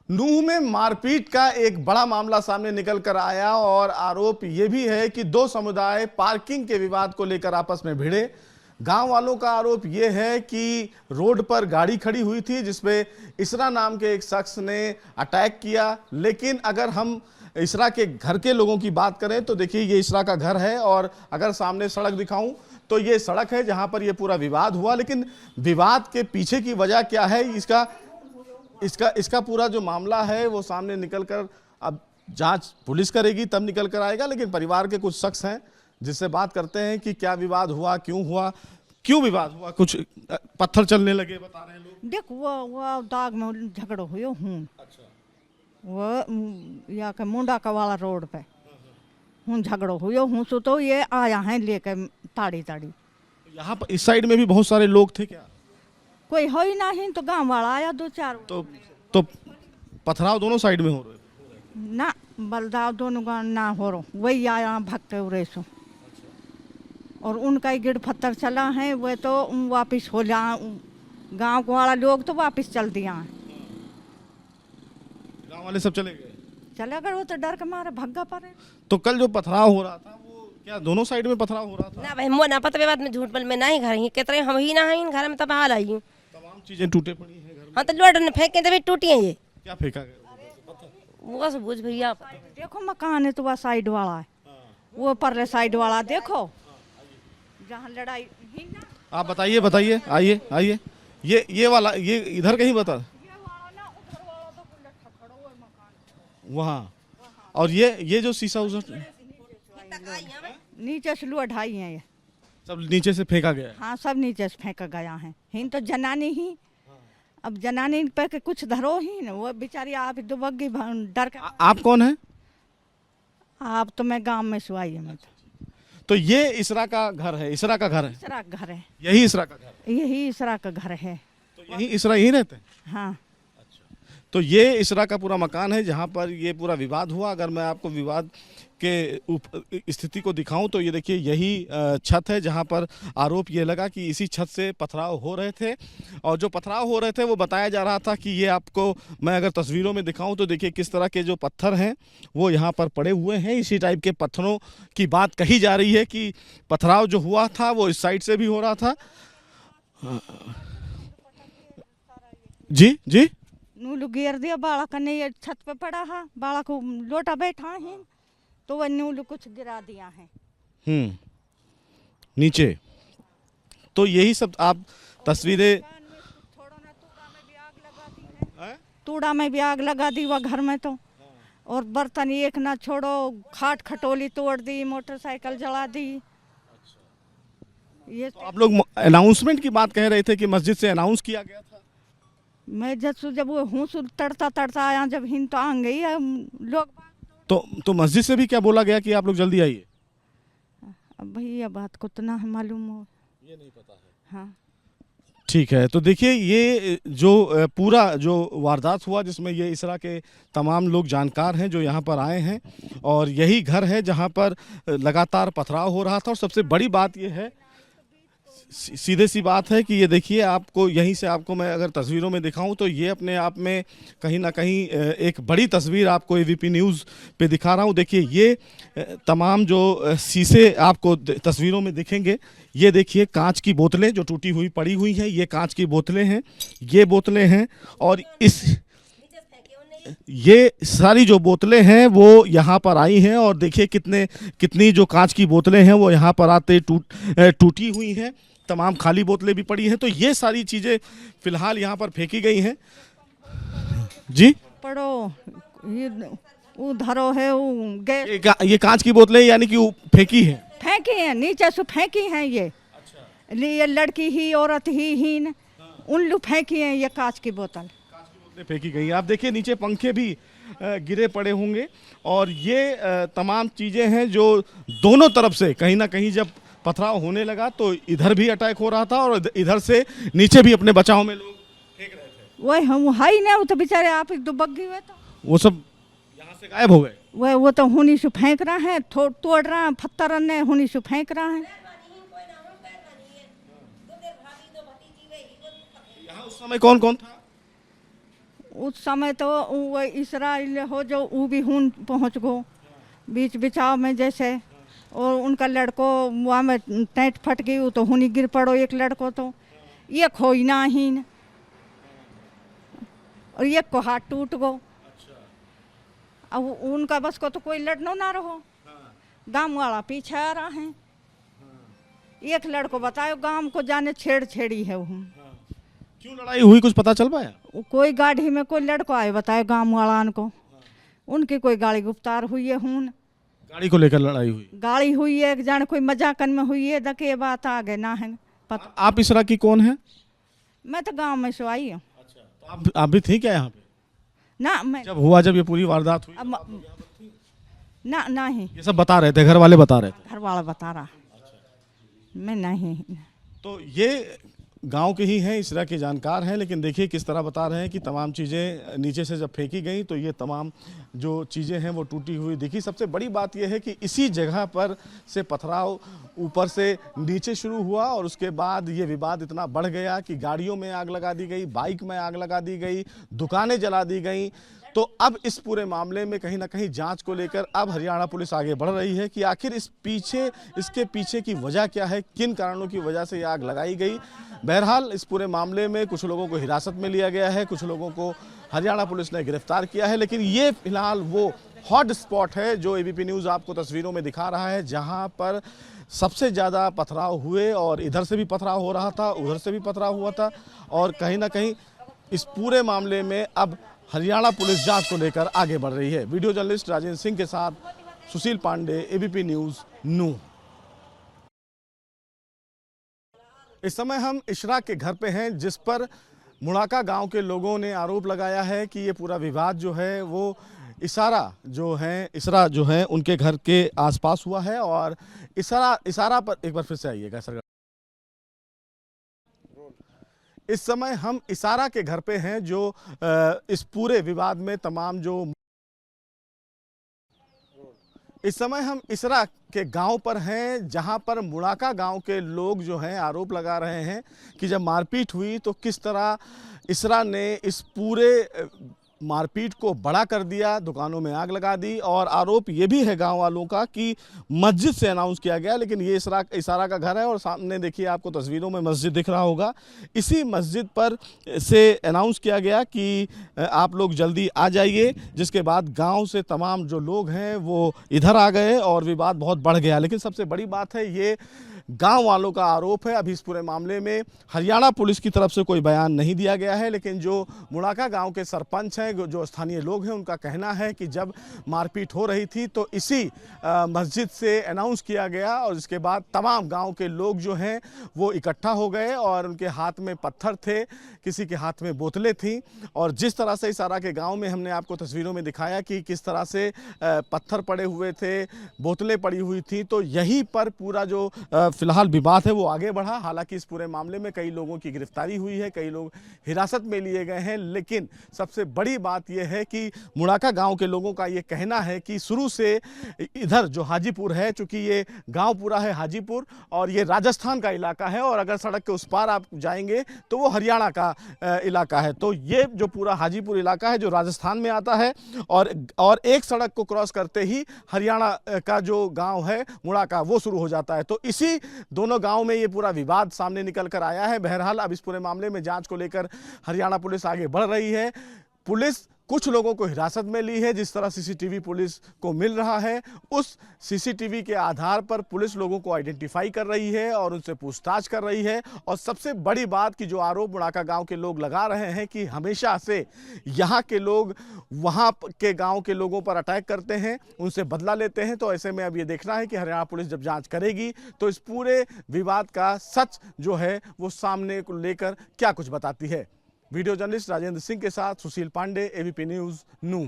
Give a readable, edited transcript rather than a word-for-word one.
नूह में मारपीट का एक बड़ा मामला सामने निकल कर आया और आरोप यह भी है कि दो समुदाय पार्किंग के विवाद को लेकर आपस में भिड़े। गांव वालों का आरोप यह है कि रोड पर गाड़ी खड़ी हुई थी जिसपे इसरा नाम के एक शख्स ने अटैक किया। लेकिन अगर हम इसरा के घर के लोगों की बात करें तो देखिए ये इसरा का घर है और अगर सामने सड़क दिखाऊं तो ये सड़क है जहां पर ये पूरा विवाद हुआ। लेकिन विवाद के पीछे की वजह क्या है, इसका पूरा जो मामला है वो सामने निकलकर अब जांच पुलिस करेगी तब निकल कर आएगा। लेकिन परिवार के कुछ शख्स हैं जिससे बात करते हैं कि क्या विवाद हुआ, क्यों विवाद हुआ। कुछ पत्थर चलने लगे बता रहे हैं लोग। देख वो दाग में झगड़ो हुयो हूँ। अच्छा। वो या के मुंडा का वाला रोड पे हूँ झगड़ो हुयो हूँ। सो तो ये आया है लेके ताड़ी यहाँ पर इस साइड में भी बहुत सारे लोग थे क्या? कोई हो ही नहीं तो गांव वाला आया दो चार। तो पथराव दोनों साइड में हो रहे ना बलदाव दोनों गांव ना हो रो वही आया भक्के उरे सो। और उनका ही गिड़ पत्थर चला है वो तो वापिस हो जा गांव को वाला लोग तो वापिस चल दिया है। गांव वाले सब चले गए? चले गए वो तो डर के मारे भग्गा पड़े। तो कल जो पथराव हो रहा था वो क्या दोनों साइड में पथराव हो रहा था? ना भाई मो ना पता बात में झूठ पल में नहीं घर ही कितने हम ही ना ही घर में तब हाल आई तमाम चीजें टूटे पड़ी हैं घर में। हाँ तो लोड ने फेंके तभी टूटी हैं ये। क्या फेंका गया? वो सब बुझ भैया देखो मकान है तो वह साइड वाला है। वो परले साइड वाला देखो जहाँ लड़ाई ही ना। आप बताइए आइए ये वाला ये इधर कहीं बता वहाँ। और ये जो शीशा उधर नीचे से लुआ ढाई है ये सब नीचे से फेंका गया है। हाँ सब नीचे से फेंका गया है। हिन तो जनानी ही अब जनानी पे के कुछ धरो ही न वो बेचारी आप दुबग्गी डर के। आप कौन है? आप तो मैं गांव में सुआई है। मैं तो ये इसरा का घर है? इसरा का घर है? इसरा का घर है। यही इसरा का घर? यही इसरा का घर है। तो यही इसरा यही रहते हैं? हाँ। तो ये इसरा का पूरा मकान है जहाँ पर ये पूरा विवाद हुआ। अगर मैं आपको विवाद के स्थिति को दिखाऊं तो ये देखिए यही छत है जहाँ पर आरोप ये लगा कि इसी छत से पथराव हो रहे थे। और जो पथराव हो रहे थे वो बताया जा रहा था कि ये आपको मैं अगर तस्वीरों में दिखाऊं तो देखिए किस तरह के जो पत्थर हैं वो यहाँ पर पड़े हुए हैं। इसी टाइप के पत्थरों की बात कही जा रही है कि पथराव जो हुआ था वो इस साइड से भी हो रहा था। जी नूलू घेर दिया बाड़ा का नहीं छत पे पड़ा है। बाड़ा को लोटा बैठा है तो वह नूलू कुछ गिरा दिया है नीचे। तो यही सब आप तस्वीरें तूड़ा में भी आग लगा दी वह घर में तो। और बर्तन एक ना छोड़ो खाट खटोली तोड़ दी मोटरसाइकिल जला दी। ये तो आप लोग अनाउंसमेंट की बात कह रहे थे कि मस्जिद से अनाउंस किया गया था। मैं जब वो हूँ तड़ता आया जब हिंद तो आ गई है लोग। तो मस्जिद से भी क्या बोला गया कि आप लोग जल्दी आइए? अब भैया बात को तो ना मालूम हो। ये नहीं पता है। हाँ ठीक है। तो देखिए ये जो पूरा जो वारदात हुआ जिसमें ये इसरा के तमाम लोग जानकार हैं जो यहाँ पर आए हैं और यही घर है जहाँ पर लगातार पथराव हो रहा था। और सबसे बड़ी बात ये है, सीधे सी बात है कि ये देखिए आपको यहीं से आपको मैं अगर तस्वीरों में दिखाऊं तो ये अपने आप में कहीं ना कहीं एक बड़ी तस्वीर आपको एबीपी न्यूज़ पे दिखा रहा हूं। देखिए ये तमाम जो शीशे आपको तस्वीरों में दिखेंगे, ये देखिए कांच की बोतलें जो टूटी हुई पड़ी हुई हैं, ये कांच की बोतलें हैं, ये बोतलें हैं। और ये सारी जो बोतलें हैं वो यहाँ पर आई हैं और देखिए कितनी जो कांच की बोतलें हैं वो यहाँ पर आते टूटी हुई हैं। तमाम खाली बोतलें भी पड़ी हैं। तो ये सारी चीज़ें फिलहाल यहाँ पर फेंकी गई हैं। जी पढ़ो ये धरो है ये कांच की बोतलें यानी कि फेंकी हैं नीचे से फेंकी हैं ये। ये लड़की ही औरत ही न उन लोग फेंकी हैं ये कांच की बोतल फेंकी गई। आप देखिए नीचे पंखे भी गिरे पड़े होंगे। और ये तमाम चीज़ें हैं जो दोनों तरफ से कहीं ना कहीं जब पथराव होने लगा तो इधर भी अटैक हो रहा था और इधर से नीचे भी अपने बचाव में लोग फेंक रहे थे। वही हम हाई ना वो तो बेचारे आप एक दो बग्गी हुए तो वो सब यहाँ से गायब हो गए। वो तो हुनी से फेंक रहा है तोड़ रहा है पत्थर ने हुनी से फेंक रहा है। यहाँ उस समय कौन कौन था? उस समय तो वो इसराइल हो जो वो भी हुन पहुँच गो बीच बिचाव में जैसे, और उनका लड़को वहाँ में टैंट फट गई, वो तो हुनी गिर पड़ो एक लड़को, तो एक हो ही ना ही न। और एक को हाथ टूट गो। अब उनका बस को तो कोई लड़नो ना रहो, गांव वाला पीछे आ रहा है। एक लड़को बताओ गांव को जाने छेड़ी है वो। क्यों लड़ाई हुई कुछ पता चल पाया? कोई गाड़ी में कोई लड़को आए बताए गांव वाला को, उनकी कोई गाड़ी गुफ्तार हुई है हून। गाड़ी को लेकर लड़ाई हुई? गाड़ी हुई है, एक जाने कोई मजाकन में हुई है, दके बात आ गए ना है पता। आप इसरा की कौन है? मैं तो गांव में से आई हूँ। अच्छा, तो आप भी थी क्या यहाँ पे? ना मैं जब ये पूरी वारदात हुई ना नहीं, ये सब बता रहे थे, घर वाले बता रहे थे? घर वाला बता रहा, मैं नहीं। तो ये गांव के ही हैं, इसरा के जानकार हैं, लेकिन देखिए किस तरह बता रहे हैं कि तमाम चीज़ें नीचे से जब फेंकी गई तो ये तमाम जो चीज़ें हैं वो टूटी हुई दिखी। सबसे बड़ी बात यह है कि इसी जगह पर से पथराव ऊपर से नीचे शुरू हुआ और उसके बाद ये विवाद इतना बढ़ गया कि गाड़ियों में आग लगा दी गई, बाइक में आग लगा दी गई, दुकानें जला दी गई। तो अब इस पूरे मामले में कहीं ना कहीं जांच को लेकर अब हरियाणा पुलिस आगे बढ़ रही है कि आखिर इसके पीछे की वजह क्या है, किन कारणों की वजह से ये आग लगाई गई। बहरहाल इस पूरे मामले में कुछ लोगों को हिरासत में लिया गया है, कुछ लोगों को हरियाणा पुलिस ने गिरफ्तार किया है, लेकिन ये फिलहाल वो हॉट स्पॉट है जो एबीपी न्यूज़ आपको तस्वीरों में दिखा रहा है, जहां पर सबसे ज़्यादा पथराव हुए और इधर से भी पथराव हो रहा था, उधर से भी पथराव हुआ था। और कहीं ना कहीं इस पूरे मामले में अब हरियाणा पुलिस जांच को लेकर आगे बढ़ रही है। वीडियो जर्नलिस्ट राजेंद्र सिंह के साथ सुशील पांडे, एबीपी न्यूज़ नूह। इस समय हम इशरा के घर पे हैं, जिस पर मुड़ाका गांव के लोगों ने आरोप लगाया है कि ये पूरा विवाद जो है वो इसरा जो है उनके घर के आसपास हुआ है। और इशारा पर एक बार फिर से आइएगा सर। इस समय हम इशारा के घर पे हैं जो इस पूरे विवाद में तमाम जो इस समय हम इसरा के गांव पर हैं, जहां पर मुड़ाका गांव के लोग जो हैं आरोप लगा रहे हैं कि जब मारपीट हुई तो किस तरह इसरा ने इस पूरे मारपीट को बड़ा कर दिया, दुकानों में आग लगा दी। और आरोप ये भी है गांव वालों का कि मस्जिद से अनाउंस किया गया, लेकिन ये इशारा का घर है और सामने देखिए आपको तस्वीरों में मस्जिद दिख रहा होगा। इसी मस्जिद पर से अनाउंस किया गया कि आप लोग जल्दी आ जाइए, जिसके बाद गांव से तमाम जो लोग हैं वो इधर आ गए और विवाद बहुत बढ़ गया। लेकिन सबसे बड़ी बात है ये गांव वालों का आरोप है। अभी इस पूरे मामले में हरियाणा पुलिस की तरफ से कोई बयान नहीं दिया गया है, लेकिन जो मुड़ाका गांव के सरपंच हैं, जो स्थानीय लोग हैं, उनका कहना है कि जब मारपीट हो रही थी तो इसी मस्जिद से अनाउंस किया गया और इसके बाद तमाम गांव के लोग जो हैं वो इकट्ठा हो गए और उनके हाथ में पत्थर थे, किसी के हाथ में बोतलें थीं। और जिस तरह से इशारा के गाँव में हमने आपको तस्वीरों में दिखाया कि किस तरह से पत्थर पड़े हुए थे, बोतलें पड़ी हुई थी, तो यहीं पर पूरा जो फिलहाल विवाद है वो आगे बढ़ा। हालांकि इस पूरे मामले में कई लोगों की गिरफ्तारी हुई है, कई लोग हिरासत में लिए गए हैं, लेकिन सबसे बड़ी बात यह है कि मुड़ाका गांव के लोगों का ये कहना है कि शुरू से इधर जो हाजीपुर है, चूंकि ये गांव पूरा है हाजीपुर और ये राजस्थान का इलाका है और अगर सड़क के उस पार आप जाएंगे तो वो हरियाणा का इलाका है। तो ये जो पूरा हाजीपुर इलाका है जो राजस्थान में आता है और एक सड़क को क्रॉस करते ही हरियाणा का जो गाँव है मुड़ाका वो शुरू हो जाता है। तो इसी दोनों गांव में ये पूरा विवाद सामने निकल कर आया है। बहरहाल अब इस पूरे मामले में जांच को लेकर हरियाणा पुलिस आगे बढ़ रही है। पुलिस कुछ लोगों को हिरासत में ली है, जिस तरह सीसीटीवी पुलिस को मिल रहा है उस सीसीटीवी के आधार पर पुलिस लोगों को आइडेंटिफाई कर रही है और उनसे पूछताछ कर रही है। और सबसे बड़ी बात कि जो आरोप मुड़ाका गांव के लोग लगा रहे हैं कि हमेशा से यहाँ के लोग वहाँ के गांव के लोगों पर अटैक करते हैं, उनसे बदला लेते हैं। तो ऐसे में अब ये देखना है कि हरियाणा पुलिस जब जाँच करेगी तो इस पूरे विवाद का सच जो है वो सामने को लेकर क्या कुछ बताती है। वीडियो जर्नलिस्ट राजेंद्र सिंह के साथ सुशील पांडे, एबीपी न्यूज़ नूह।